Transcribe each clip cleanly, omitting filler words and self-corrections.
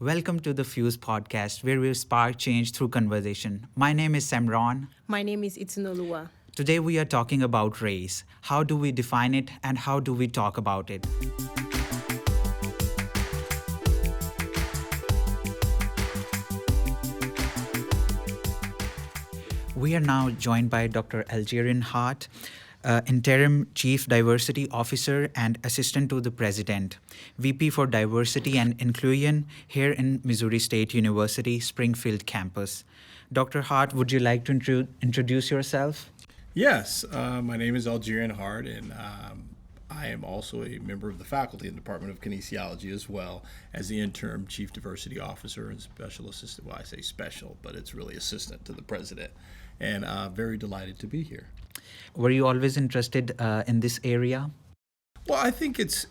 Welcome to the Fuse podcast, where we spark change through conversation. My name is Samron. My name is Itinolua. Today we are talking about race. How do we define it and how do we talk about it? We are now joined by Dr. Algerian Hart, Interim Chief Diversity Officer and Assistant to the President, VP for Diversity and Inclusion here in Missouri State University, Springfield campus. Dr. Hart, would you like to introduce yourself? Yes, my name is Algerian Hart, and I am also a member of the faculty in the Department of Kinesiology as well as the interim Chief Diversity Officer and Special Assistant. Well, I say special, but it's really assistant to the President, and very delighted to be here. Were you always interested in this area? Well, I think it's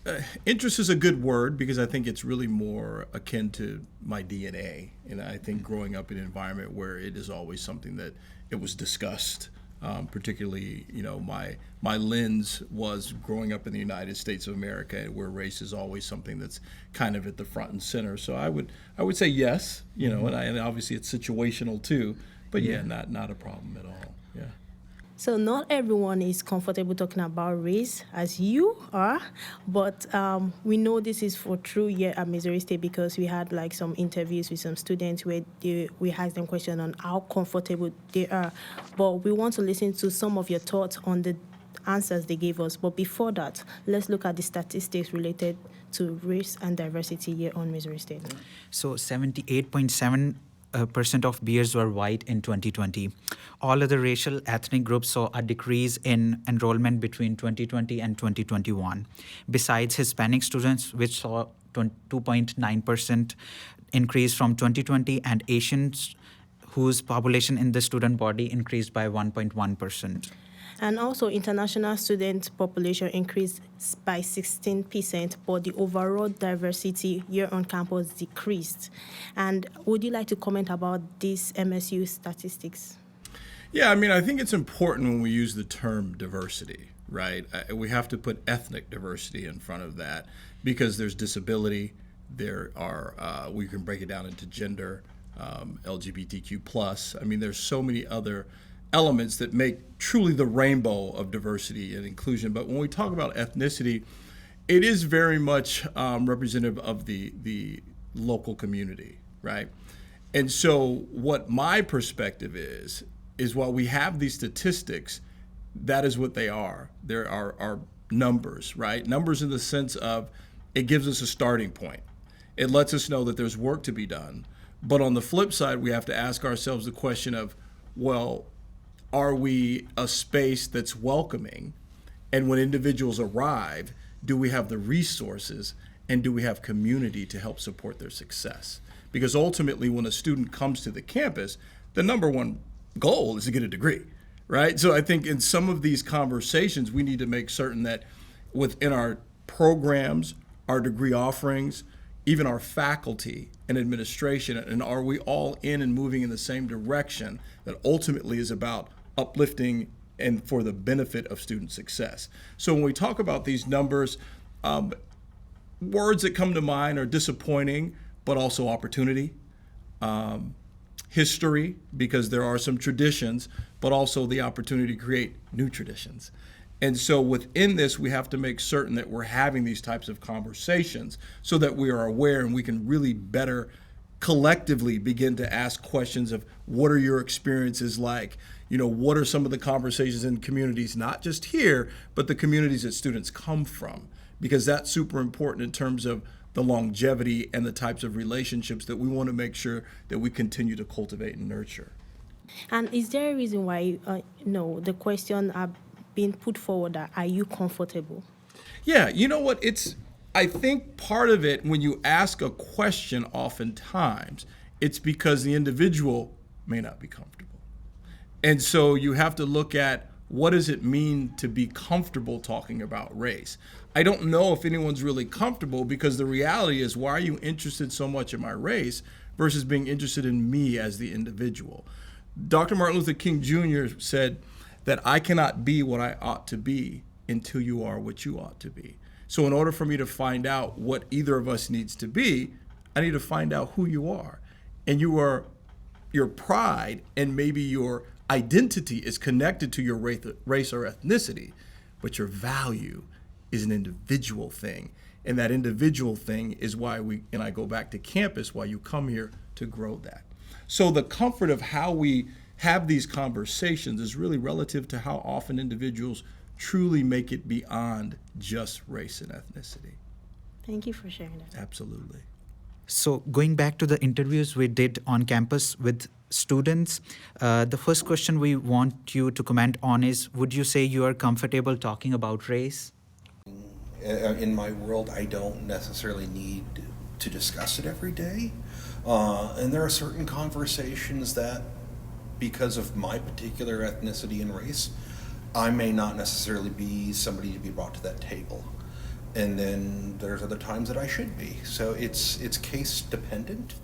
interest is a good word because I think it's really more akin to my DNA, and I think growing up in an environment where it is always something that it was discussed. Particularly, my lens was growing up in the United States of America, where race is always something that's kind of at the front and center. So I would say yes, and obviously it's situational too, but not a problem at all. Yeah. So not everyone is comfortable talking about race as you are, but we know this is for true here at Missouri State because we had like some interviews with some students where we asked them questions on how comfortable they are. But we want to listen to some of your thoughts on the answers they gave us. But before that, let's look at the statistics related to race and diversity here on Missouri State. So 78.7% of beers were white in 2020. All other racial ethnic groups saw a decrease in enrollment between 2020 and 2021. Besides Hispanic students, which saw 2.9% increase from 2020, and Asians, whose population in the student body increased by 1.1%. And also, international student population increased by 16%, but the overall diversity here on campus decreased. And would you like to comment about these MSU statistics? Yeah, I think it's important when we use the term diversity, right? We have to put ethnic diversity in front of that because there's disability, there are, we can break it down into gender, LGBTQ+. There's so many other elements that make truly the rainbow of diversity and inclusion. But when we talk about ethnicity, it is very much representative of the local community, right? And so what my perspective is while we have these statistics, that is what they are. There are numbers, right? Numbers in the sense of it gives us a starting point. It lets us know that there's work to be done. But on the flip side, we have to ask ourselves the question of, well, are we a space that's welcoming? And when individuals arrive, do we have the resources and do we have community to help support their success? Because ultimately, when a student comes to the campus, the number one goal is to get a degree, right? So I think in some of these conversations, we need to make certain that within our programs, our degree offerings, even our faculty and administration, and are we all in and moving in the same direction that ultimately is about uplifting and for the benefit of student success. So when we talk about these numbers, words that come to mind are disappointing, but also opportunity, history, because there are some traditions, but also the opportunity to create new traditions. And so within this, we have to make certain that we're having these types of conversations so that we are aware and we can really better collectively begin to ask questions of what are your experiences like? What are some of the conversations in communities, not just here, but the communities that students come from? Because that's super important in terms of the longevity and the types of relationships that we want to make sure that we continue to cultivate and nurture. And is there a reason why, the question are being put forward that are you comfortable? Yeah, you know what? I think part of it, when you ask a question oftentimes, it's because the individual may not be comfortable. And so you have to look at what does it mean to be comfortable talking about race? I don't know if anyone's really comfortable because the reality is, why are you interested so much in my race versus being interested in me as the individual? Dr. Martin Luther King Jr. said that I cannot be what I ought to be until you are what you ought to be. So in order for me to find out what either of us needs to be, I need to find out who you are. And your pride and maybe your identity is connected to your race or ethnicity, but your value is an individual thing. And that individual thing is why and I go back to campus, why you come here to grow that. So the comfort of how we have these conversations is really relative to how often individuals truly make it beyond just race and ethnicity. Thank you for sharing that. Absolutely. So going back to the interviews we did on campus with students, the first question we want you to comment on is, would you say you are comfortable talking about race? In my world, I don't necessarily need to discuss it every day. And there are certain conversations that, because of my particular ethnicity and race, I may not necessarily be somebody to be brought to that table. And then there's other times that I should be. So it's case dependent.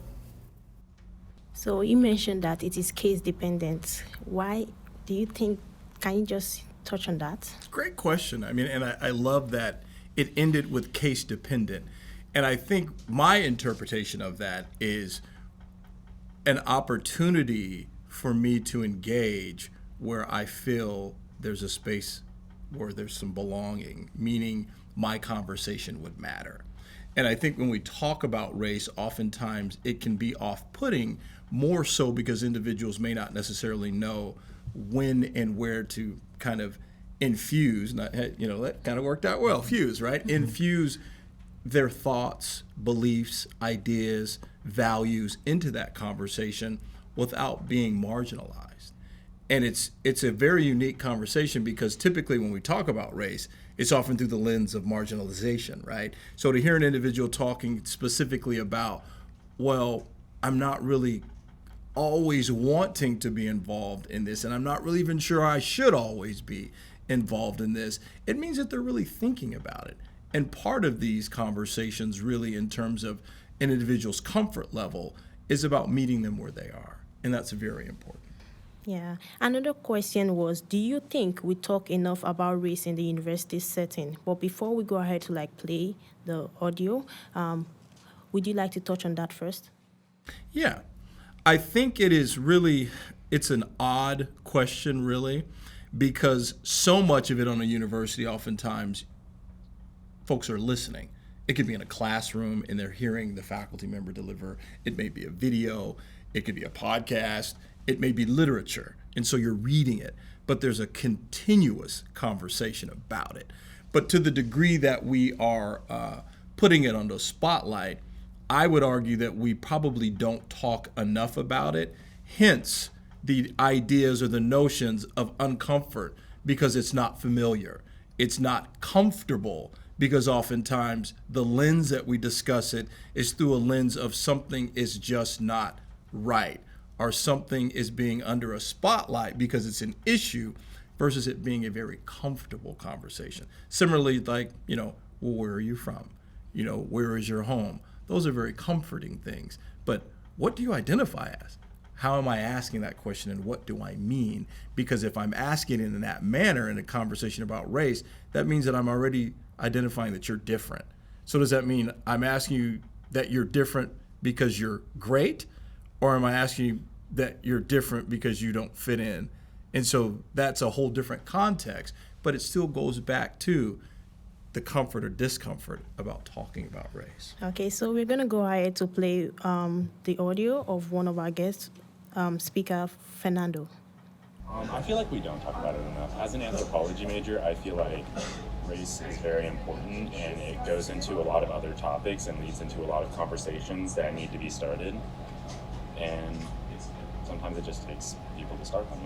So you mentioned that it is case dependent. Why do you think, can you just touch on that? Great question. I mean, and I love that it ended with case dependent. And I think my interpretation of that is an opportunity for me to engage where I feel there's a space where there's some belonging, meaning my conversation would matter. And I think when we talk about race, oftentimes it can be off-putting, more so because individuals may not necessarily know when and where to kind of infuse, that kind of worked out well, fuse, right? Mm-hmm. Infuse their thoughts, beliefs, ideas, values into that conversation without being marginalized. And it's a very unique conversation because typically when we talk about race, it's often through the lens of marginalization, right? So to hear an individual talking specifically about, well, I'm not really always wanting to be involved in this, and I'm not really even sure I should always be involved in this, it means that they're really thinking about it. And part of these conversations really in terms of an individual's comfort level is about meeting them where they are. And that's very important. Yeah. Another question was, do you think we talk enough about race in the university setting? But before we go ahead to play the audio, would you like to touch on that first? Yeah. I think it's an odd question really, because so much of it on a university, oftentimes folks are listening. It could be in a classroom and they're hearing the faculty member deliver. It may be a video. It could be a podcast. It may be literature. And so you're reading it, but there's a continuous conversation about it. But to the degree that we are putting it on the spotlight, I would argue that we probably don't talk enough about it. Hence, the ideas or the notions of uncomfort because it's not familiar. It's not comfortable because oftentimes the lens that we discuss it is through a lens of something is just not right or something is being under a spotlight because it's an issue versus it being a very comfortable conversation. Similarly, well, where are you from? Where is your home? Those are very comforting things. But what do you identify as? How am I asking that question and what do I mean? Because if I'm asking it in that manner in a conversation about race, that means that I'm already identifying that you're different. So does that mean I'm asking you that you're different because you're great? Or am I asking you that you're different because you don't fit in? And so that's a whole different context, but it still goes back to the comfort or discomfort about talking about race. Okay, so we're going to go ahead to play the audio of one of our guests, speaker Fernando. I feel like we don't talk about it enough. As an anthropology major, I feel like race is very important and it goes into a lot of other topics and leads into a lot of conversations that need to be started. And sometimes it just takes people to start them.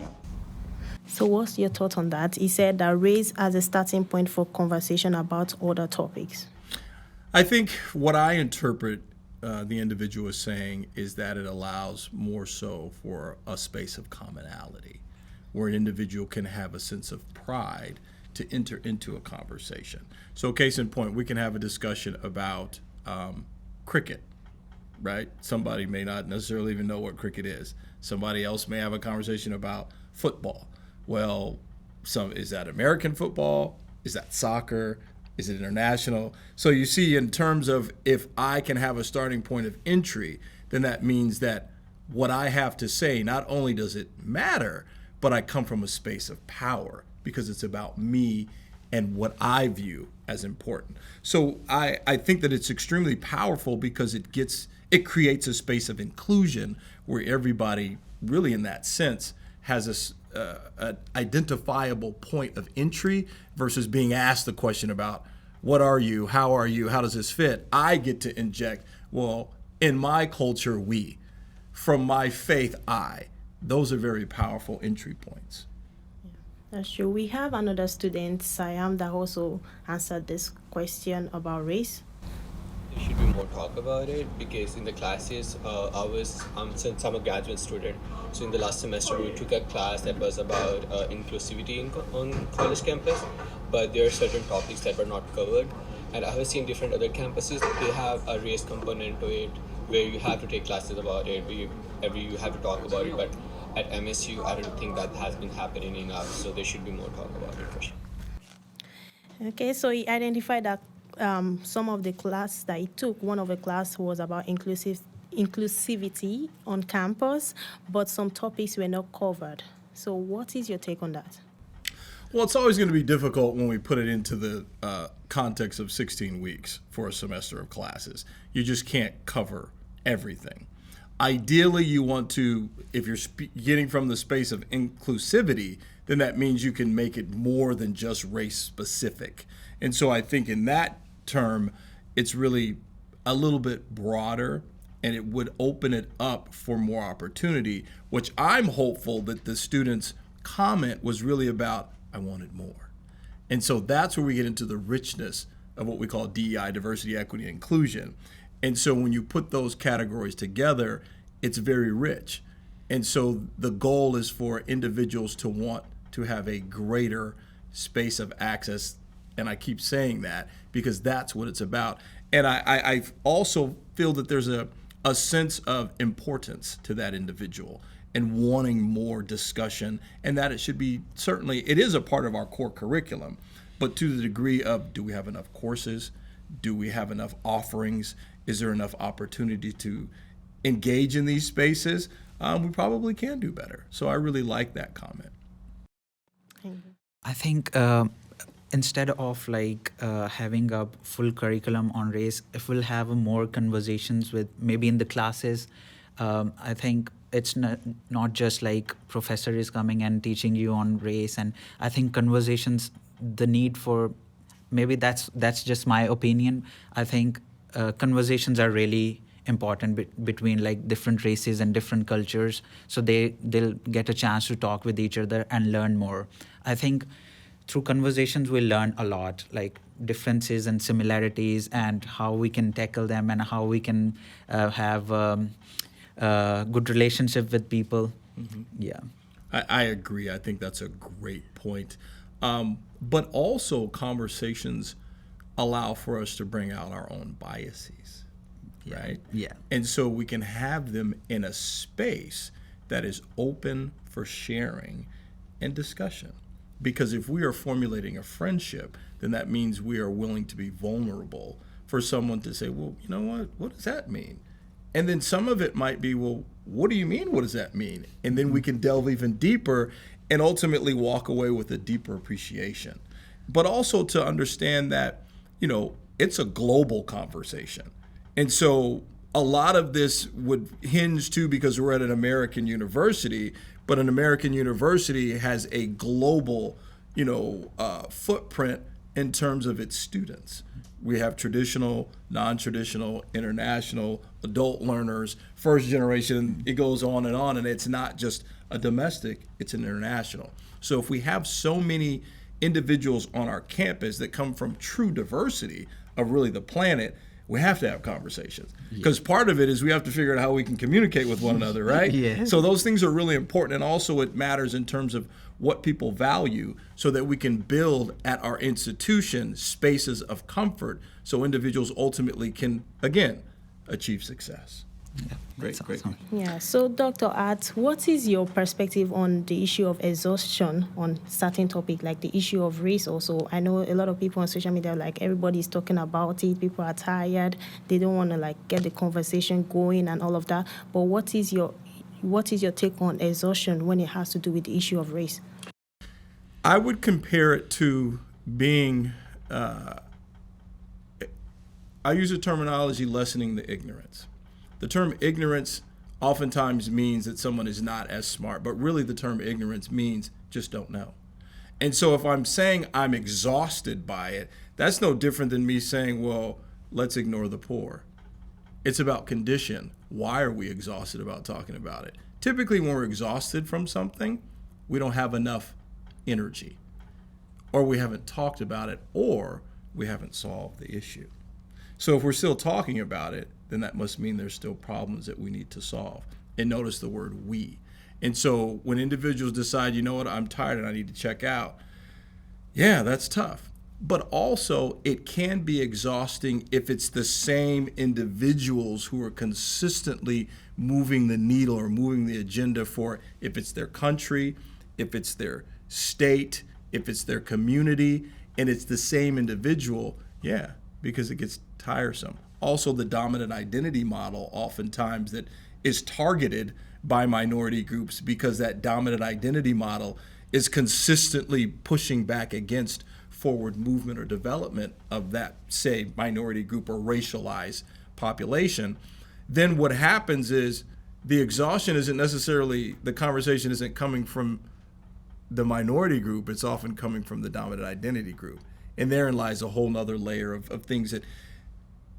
So what's your thought on that? He said that race as a starting point for conversation about other topics. I think what I interpret the individual is saying is that it allows more so for a space of commonality where an individual can have a sense of pride to enter into a conversation. So case in point, we can have a discussion about cricket, right? Somebody may not necessarily even know what cricket is. Somebody else may have a conversation about football. Well, is that American football? Is that soccer? Is it international? So you see, in terms of if I can have a starting point of entry, then that means that what I have to say, not only does it matter, but I come from a space of power because it's about me and what I view as important. So I think that it's extremely powerful because it creates a space of inclusion where everybody really in that sense has an identifiable point of entry versus being asked the question about what are you, how does this fit? I get to inject, well, in my culture, we, from my faith, I. Those are very powerful entry points. That's true. We have another student, Siam, that also answered this question about race. There should be more talk about it because in the classes, since I'm a graduate student, so in the last semester we took a class that was about inclusivity on college campus, but there are certain topics that were not covered. And I have seen different other campuses, they have a race component to it where you have to take classes about it, you have to talk about it, but at MSU, I don't think that has been happening enough, so there should be more talk about it for sure. Okay, so he identified that some of the class that he took, one of the class was about inclusivity on campus, but some topics were not covered. So what is your take on that? Well, it's always going to be difficult when we put it into the context of 16 weeks for a semester of classes. You just can't cover everything. Ideally, you want to, if you're getting from the space of inclusivity, then that means you can make it more than just race specific. And so I think in that term, it's really a little bit broader and it would open it up for more opportunity, which I'm hopeful that the students' comment was really about, I wanted more. And so that's where we get into the richness of what we call DEI, diversity, equity, and inclusion. And so when you put those categories together, it's very rich. And so the goal is for individuals to want to have a greater space of access. And I keep saying that because that's what it's about. And I also feel that there's a sense of importance to that individual and wanting more discussion, and that it should be, certainly, it is a part of our core curriculum, but to the degree of, do we have enough courses? Do we have enough offerings? Is there enough opportunity to engage in these spaces? We probably can do better. So I really like that comment. I think instead of having a full curriculum on race, if we'll have more conversations with maybe in the classes, I think it's not just like professor is coming and teaching you on race. And I think conversations, the need for, maybe that's just my opinion. I think conversations are really important between like different races and different cultures, so they'll get a chance to talk with each other and learn more. I think through conversations we learn a lot, like differences and similarities and how we can tackle them and how we can have good relationship with people. Mm-hmm. Yeah, I agree. I think that's a great point. But also conversations allow for us to bring out our own biases, right? Yeah. And so we can have them in a space that is open for sharing and discussion. Because if we are formulating a friendship, then that means we are willing to be vulnerable for someone to say, well, you know what does that mean? And then some of it might be, well, what do you mean? What does that mean? And then we can delve even deeper and ultimately walk away with a deeper appreciation. But also to understand that, it's a global conversation. And so a lot of this would hinge too, because we're at an American university, but an American university has a global, footprint in terms of its students. We have traditional, non-traditional, international, adult learners, first generation, it goes on, and it's not just a domestic, it's an international. So if we have so many individuals on our campus that come from true diversity of really the planet, we have to have conversations. Because part of it is we have to figure out how we can communicate with one another, right? Yeah. So those things are really important. And also it matters in terms of what people value so that we can build at our institution spaces of comfort so individuals ultimately can, again, achieve success. Great. Awesome. Yeah. So, Dr. Art, what is your perspective on the issue of exhaustion on certain topic, like the issue of race? Also, I know a lot of people on social media, like everybody's talking about it. People are tired. They don't want to like get the conversation going and all of that. But what is your take on exhaustion when it has to do with the issue of race? I would compare it to being, I use the terminology lessening the ignorance. The term ignorance oftentimes means that someone is not as smart, but really the term ignorance means just don't know. And so if I'm saying I'm exhausted by it, that's no different than me saying, well, let's ignore the poor. It's about condition. Why are we exhausted about talking about it? Typically, when we're exhausted from something, we don't have enough energy, or we haven't talked about it, or we haven't solved the issue. So if we're still talking about it, then that must mean there's still problems that we need to solve. And notice the word we. And so when individuals decide, you know what, I'm tired and I need to check out, yeah, that's tough. But also, it can be exhausting if it's the same individuals who are consistently moving the needle or moving the agenda for, if it's their country, if it's their state, if it's their community, and it's the same individual, yeah, because it gets tiresome. Also, the dominant identity model oftentimes that is targeted by minority groups, because that dominant identity model is consistently pushing back against forward movement or development of that, say, minority group or racialized population. Then what happens is the exhaustion isn't necessarily, the conversation isn't coming from the minority group, it's often coming from the dominant identity group. And therein lies a whole nother layer of things that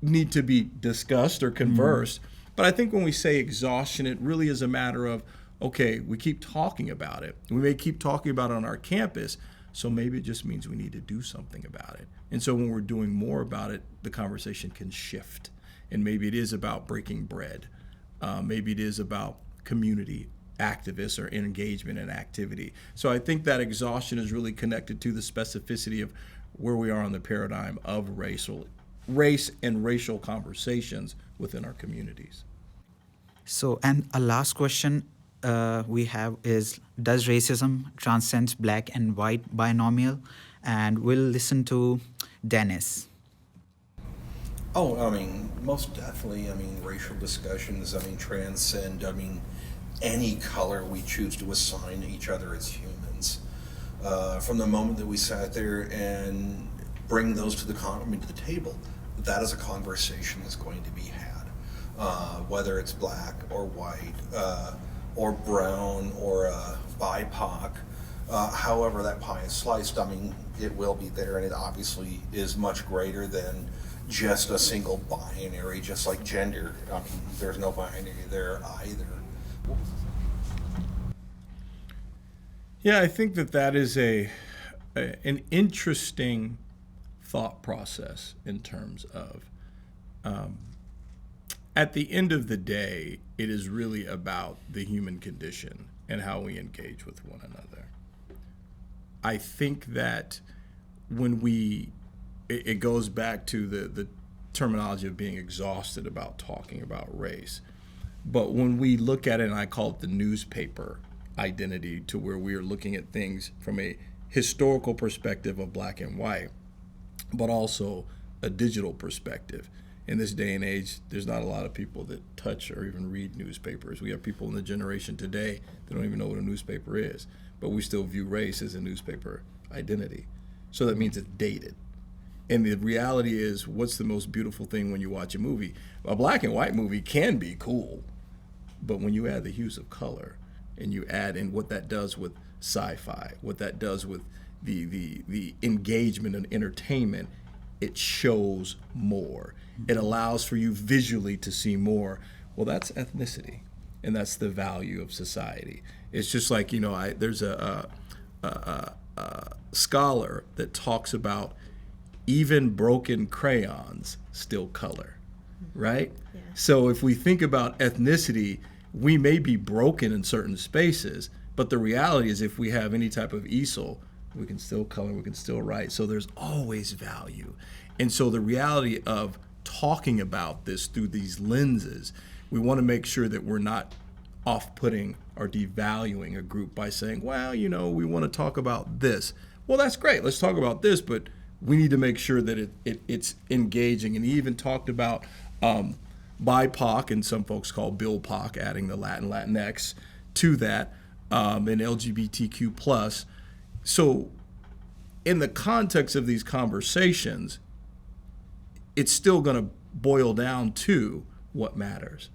need to be discussed or conversed. But I think when we say exhaustion, it really is a matter of, okay, we keep talking about it. We may keep talking about it on our campus, so maybe it just means we need to do something about it. And so when we're doing more about it, the conversation can shift. And maybe it is about breaking bread. Maybe it is about community activists or engagement and activity. So I think that exhaustion is really connected to the specificity of where we are on the paradigm of race and racial conversations within our communities. So, and a last question we have is, does racism transcend black and white binomial? And we'll listen to Dennis. Oh, I mean, most definitely. I mean, racial discussions, I mean, transcend, I mean, any color we choose to assign each other as humans. From the moment that we sat there and bring those to the table, that is a conversation that's going to be had, whether it's black or white or brown or BIPOC. However that pie is sliced, I mean, it will be there, and it obviously is much greater than just a single binary, just like gender. I mean, there's no binary there either. Yeah, I think that is an interesting thought process in terms of, at the end of the day, it is really about the human condition and how we engage with one another. I think that when it goes back to the terminology of being exhausted about talking about race. But when we look at it, and I call it the newspaper identity, to where we are looking at things from a historical perspective of black and white, but also a digital perspective. In this day and age, there's not a lot of people that touch or even read newspapers. We have people in the generation today that don't even know what a newspaper is, but we still view race as a newspaper identity. So that means it's dated. And the reality is, what's the most beautiful thing when you watch a movie? A black and white movie can be cool, but when you add the hues of color and you add in what that does with sci-fi, what that does with the engagement and entertainment, it shows more. It allows for you visually to see more. Well, that's ethnicity, and that's the value of society. It's just like, there's a scholar that talks about even broken crayons still color, right? Yeah. So if we think about ethnicity, we may be broken in certain spaces, but the reality is if we have any type of easel, we can still color, we can still write. So there's always value. And so the reality of talking about this through these lenses We want to make sure that we're not off-putting or devaluing a group by saying, well, we want to talk about this. Well, that's great. Let's talk about this, but we need to make sure that it's engaging. And he even talked about BIPOC, and some folks call Bill POC, adding the Latinx to that, and LGBTQ+. So in the context of these conversations, it's still going to boil down to what matters.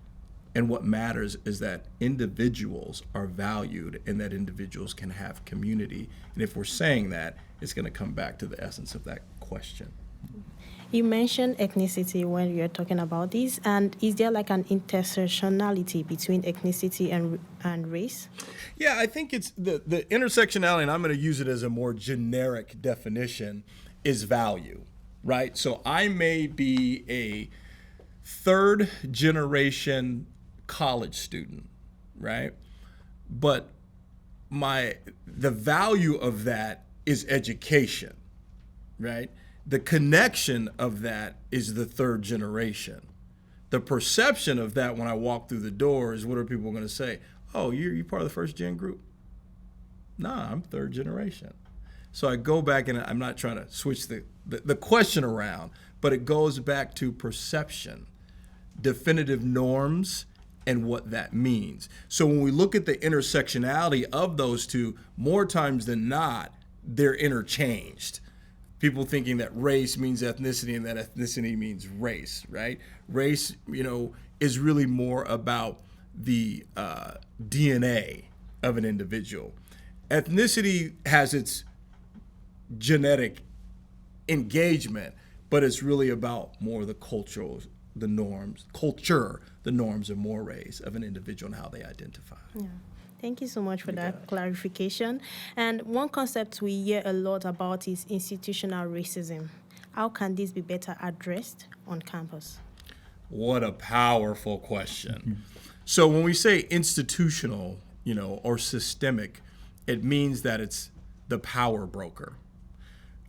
And what matters is that individuals are valued and that individuals can have community. And if we're saying that, it's going to come back to the essence of that question. You mentioned ethnicity when you're talking about this, and is there like an intersectionality between ethnicity and race? Yeah, I think it's the intersectionality, and I'm going to use it as a more generic definition, is value, right? So I may be a third generation college student, right? But the value of that is education, right? The connection of that is the third generation. The perception of that when I walk through the door is, what are people going to say? Oh, you're part of the first gen group? Nah, I'm third generation. So I go back, and I'm not trying to switch the question around, but it goes back to perception, definitive norms, and what that means. So when we look at the intersectionality of those two, more times than not, they're interchanged. People thinking that race means ethnicity and that ethnicity means race, right? Race, is really more about the DNA of an individual. Ethnicity has its genetic engagement, but it's really about more the the norms and mores of an individual and how they identify. Yeah. Thank you so much for that clarification. And one concept we hear a lot about is institutional racism. How can this be better addressed on campus? What a powerful question. Mm-hmm. So when we say institutional, or systemic, it means that it's the power broker.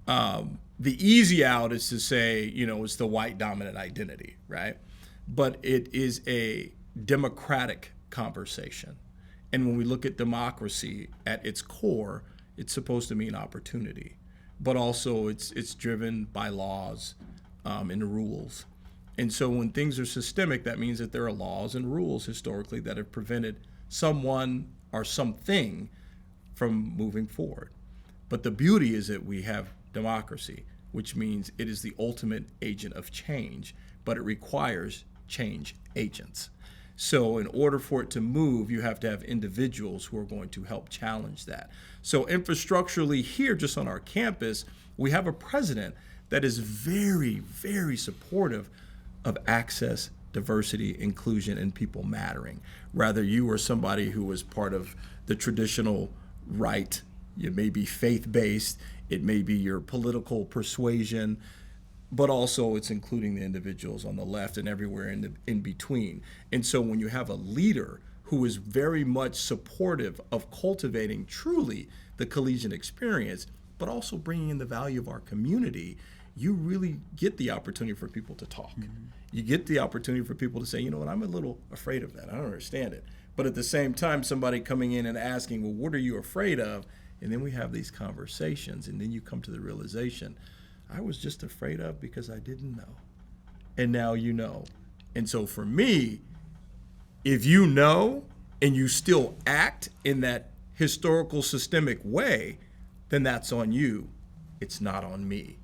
The easy out is to say, it's the white dominant identity, right? But it is a democratic conversation. And when we look at democracy at its core, it's supposed to mean opportunity, but also it's driven by laws and rules. And so when things are systemic, that means that there are laws and rules historically that have prevented someone or something from moving forward. But the beauty is that we have democracy, which means it is the ultimate agent of change, but it requires change agents. So in order for it to move, you have to have individuals who are going to help challenge that. So infrastructurally here, just on our campus, we have a president that is very, very supportive of access, diversity, inclusion, and people mattering. Rather, you are somebody who was part of the traditional right, you may be faith-based, it may be your political persuasion, but also it's including the individuals on the left and everywhere in between. And so when you have a leader who is very much supportive of cultivating truly the collegiate experience, but also bringing in the value of our community, you really get the opportunity for people to talk. Mm-hmm. You get the opportunity for people to say, I'm a little afraid of that. I don't understand it. But at the same time, somebody coming in and asking, well, what are you afraid of? And then we have these conversations, and then you come to the realization, I was just afraid of because I didn't know. And now you know. And so for me, if you know and you still act in that historical systemic way, then that's on you. It's not on me.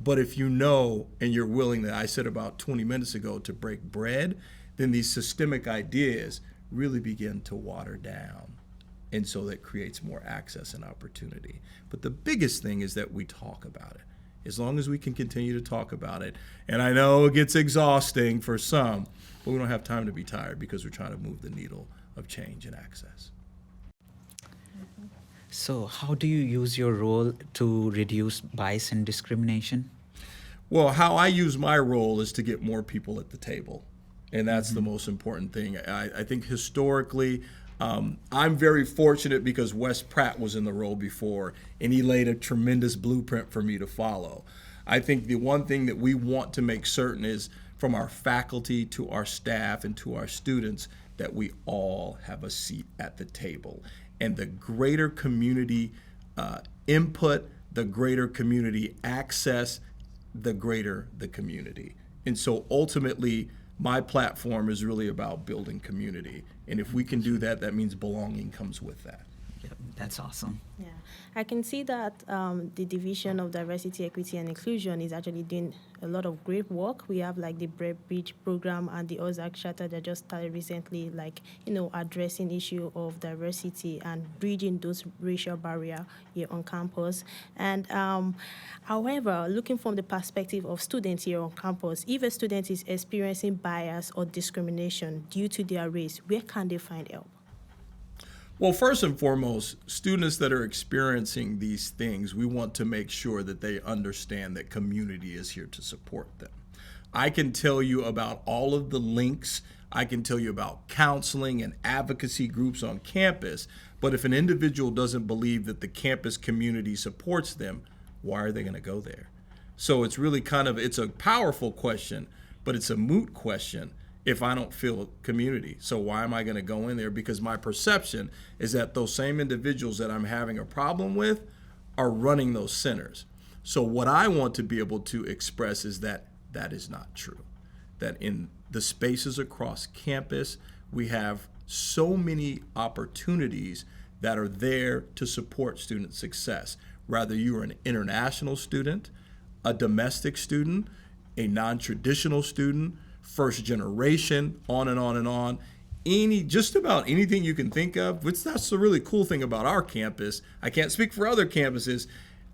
But if you know and you're willing, that I said about 20 minutes ago, to break bread, then these systemic ideas really begin to water down. And so that creates more access and opportunity. But the biggest thing is that we talk about it. As long as we can continue to talk about it, and I know it gets exhausting for some, but we don't have time to be tired because we're trying to move the needle of change and access. So how do you use your role to reduce bias and discrimination? Well, how I use my role is to get more people at the table. And that's the most important thing. I think historically, I'm very fortunate because Wes Pratt was in the role before, and he laid a tremendous blueprint for me to follow. I think the one thing that we want to make certain is from our faculty to our staff and to our students, that we all have a seat at the table. And the greater community input, the greater community access, the greater the community. And so ultimately, my platform is really about building community. And if we can do that, that means belonging comes with that. Yep, that's awesome. Yeah, I can see that the Division of Diversity, Equity, and Inclusion is actually doing a lot of great work. We have like the Bread Bridge program and the Ozark Charter that just started recently, like, addressing issue of diversity and bridging those racial barrier here on campus. And however, looking from the perspective of students here on campus, if a student is experiencing bias or discrimination due to their race, where can they find help? Well, first and foremost, students that are experiencing these things, we want to make sure that they understand that community is here to support them. I can tell you about all of the links. I can tell you about counseling and advocacy groups on campus. But if an individual doesn't believe that the campus community supports them, why are they going to go there? So it's really it's a powerful question, but it's a moot question if I don't feel community. So why am I going to go in there? Because my perception is that those same individuals that I'm having a problem with are running those centers. So what I want to be able to express is that that is not true. That in the spaces across campus, we have so many opportunities that are there to support student success. Whether you are an international student, a domestic student, a non-traditional student, first generation, on and on and on. Just about anything you can think of, which that's the really cool thing about our campus. I can't speak for other campuses.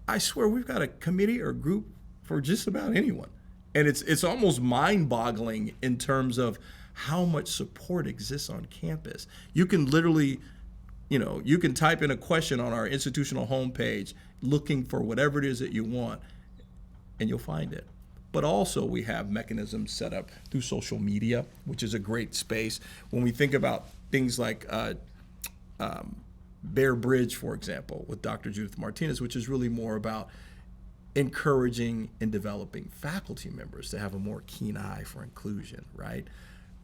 I swear we've got a committee or group for just about anyone. And it's almost mind-boggling in terms of how much support exists on campus. You can literally, you can type in a question on our institutional homepage looking for whatever it is that you want, and you'll find it. But also we have mechanisms set up through social media, which is a great space. When we think about things like Bear Bridge, for example, with Dr. Judith Martinez, which is really more about encouraging and developing faculty members to have a more keen eye for inclusion, right?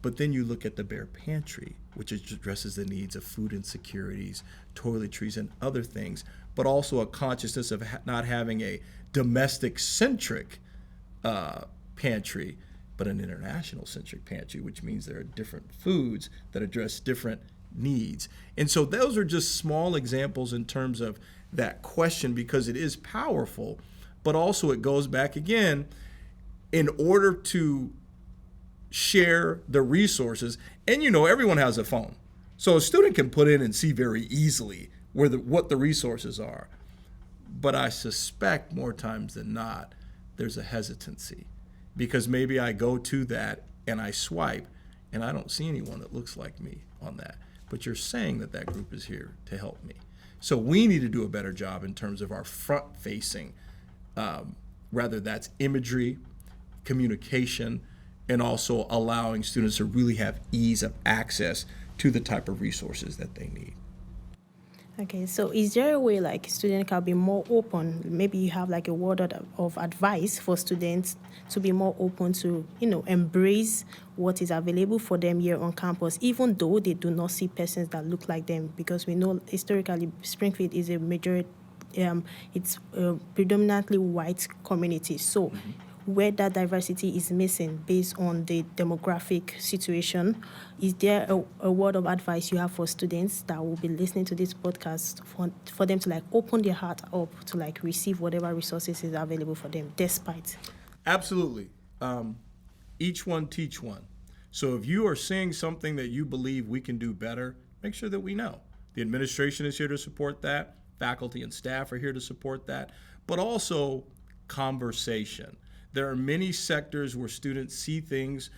But then you look at the Bear Pantry, which addresses the needs of food insecurities, toiletries, and other things, but also a consciousness of not having a domestic-centric pantry, but an international-centric pantry, which means there are different foods that address different needs. And so those are just small examples in terms of that question, because it is powerful, but also it goes back again, in order to share the resources, and everyone has a phone. So a student can put in and see very easily what the resources are. But I suspect more times than not, there's a hesitancy, because maybe I go to that and I swipe and I don't see anyone that looks like me on that. But you're saying that that group is here to help me. So we need to do a better job in terms of our front-facing, whether that's imagery, communication, and also allowing students to really have ease of access to the type of resources that they need. Okay, so is there a way like students can be more open? Maybe you have like a word of advice for students to be more open to, embrace what is available for them here on campus, even though they do not see persons that look like them, because we know historically Springfield is a major, it's a predominantly white community. So where that diversity is missing based on the demographic situation, is there a word of advice you have for students that will be listening to this podcast for them to like open their heart up to like receive whatever resources is available for them despite? Absolutely. Each one teach one. So if you are seeing something that you believe we can do better, make sure that we know. The administration is here to support that. Faculty and staff are here to support that. But also conversation. There are many sectors where students see things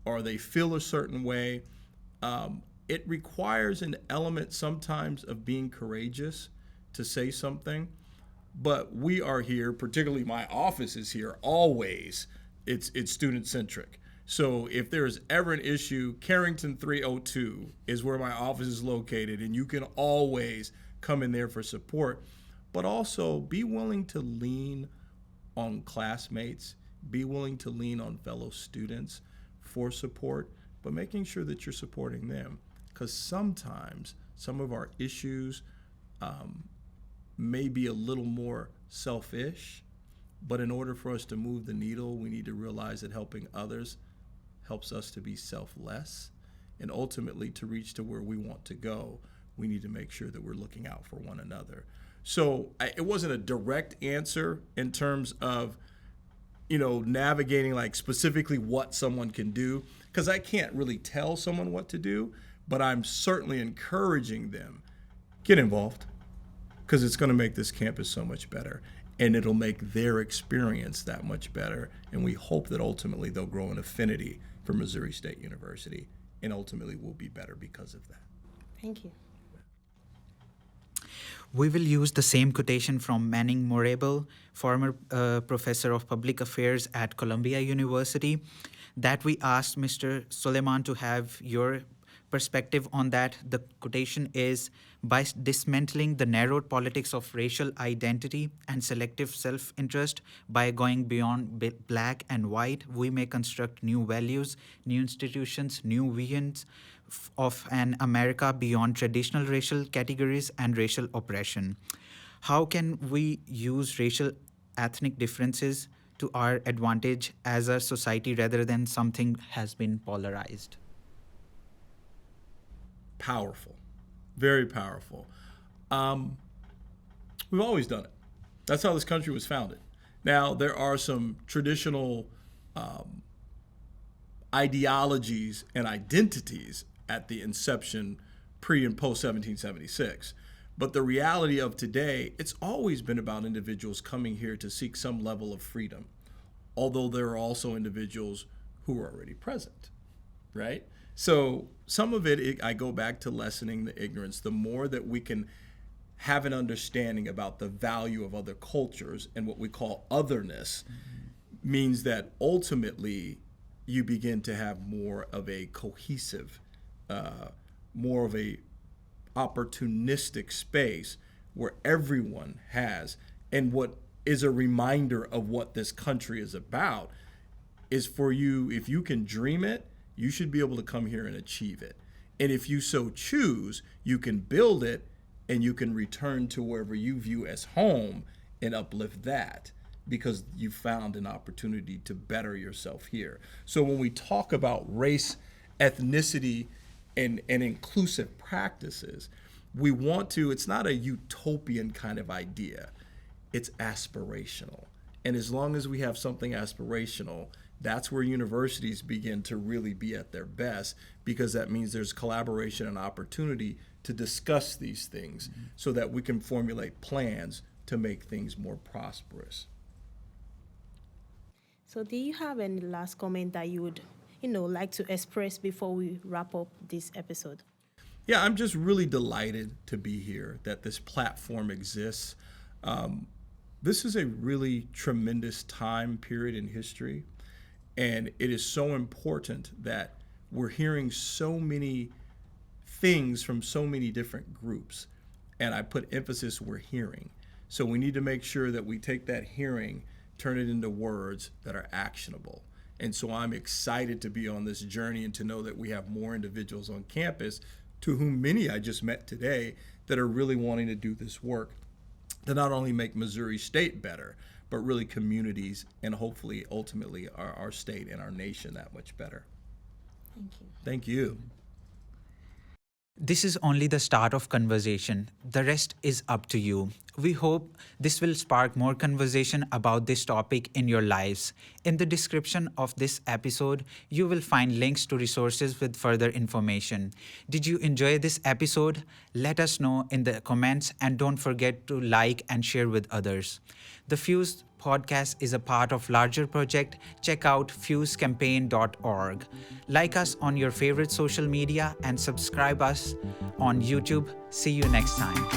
or they feel a certain way. It requires an element sometimes of being courageous to say something, but we are here, particularly my office is here, always. It's student-centric. So if there is ever an issue, Carrington 302 is where my office is located, and you can always come in there for support, but also be willing to lean on classmates, be willing to lean on fellow students, for support, but making sure that you're supporting them. Because sometimes some of our issues may be a little more selfish, but in order for us to move the needle, we need to realize that helping others helps us to be selfless. And ultimately, to reach to where we want to go, we need to make sure that we're looking out for one another. So it wasn't a direct answer in terms of, navigating like specifically what someone can do, because I can't really tell someone what to do, but I'm certainly encouraging them, get involved, because it's going to make this campus so much better, and it'll make their experience that much better. And we hope that ultimately they'll grow an affinity for Missouri State University, and ultimately we'll be better because of that. Thank you. We will use the same quotation from Manning Morable, former professor of public affairs at Columbia University, that we asked Mr. Suleiman to have your perspective on that. The quotation is, "By dismantling the narrowed politics of racial identity and selective self-interest, by going beyond black and white, we may construct new values, new institutions, new visions of an America beyond traditional racial categories and racial oppression." How can we use racial ethnic differences to our advantage as a society rather than something has been polarized? Powerful, very powerful. We've always done it. That's how this country was founded. Now, there are some traditional ideologies and identities at the inception, pre and post 1776. But the reality of today, it's always been about individuals coming here to seek some level of freedom, although there are also individuals who are already present, right? So some of it, I go back to lessening the ignorance. The more that we can have an understanding about the value of other cultures and what we call otherness, means that ultimately you begin to have more of a cohesive, more of a opportunistic space where everyone has, and what is a reminder of what this country is about is for you, if you can dream it, you should be able to come here and achieve it. And if you so choose, you can build it and you can return to wherever you view as home and uplift that, because you found an opportunity to better yourself here. So when we talk about race, ethnicity, and inclusive practices, we want to, it's not a utopian kind of idea, it's aspirational. And as long as we have something aspirational, that's where universities begin to really be at their best, because that means there's collaboration and opportunity to discuss these things so that we can formulate plans to make things more prosperous. So do you have any last comment that you would, like to express before we wrap up this episode? Yeah, I'm just really delighted to be here, that this platform exists. This is a really tremendous time period in history, and it is so important that we're hearing so many things from so many different groups, and I put emphasis we're hearing. So we need to make sure that we take that hearing, turn it into words that are actionable. And so I'm excited to be on this journey and to know that we have more individuals on campus, to whom many I just met today, that are really wanting to do this work to not only make Missouri State better, but really communities and hopefully ultimately our state and our nation that much better. Thank you. Thank you. This is only the start of conversation. The rest is up to you. We hope this will spark more conversation about this topic in your lives. In the description of this episode, you will find links to resources with further information. Did you enjoy this episode? Let us know in the comments, and don't forget to like and share with others. The Fuse podcast is a part of larger project. Check out fusecampaign.org. Like us on your favorite social media and subscribe us on YouTube. See you next time.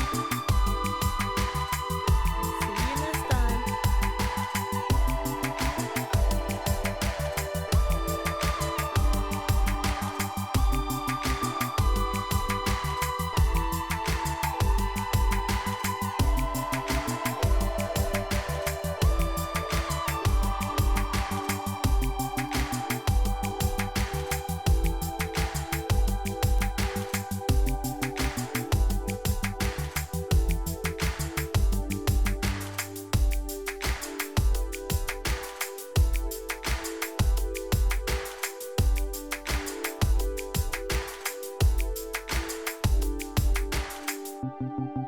life.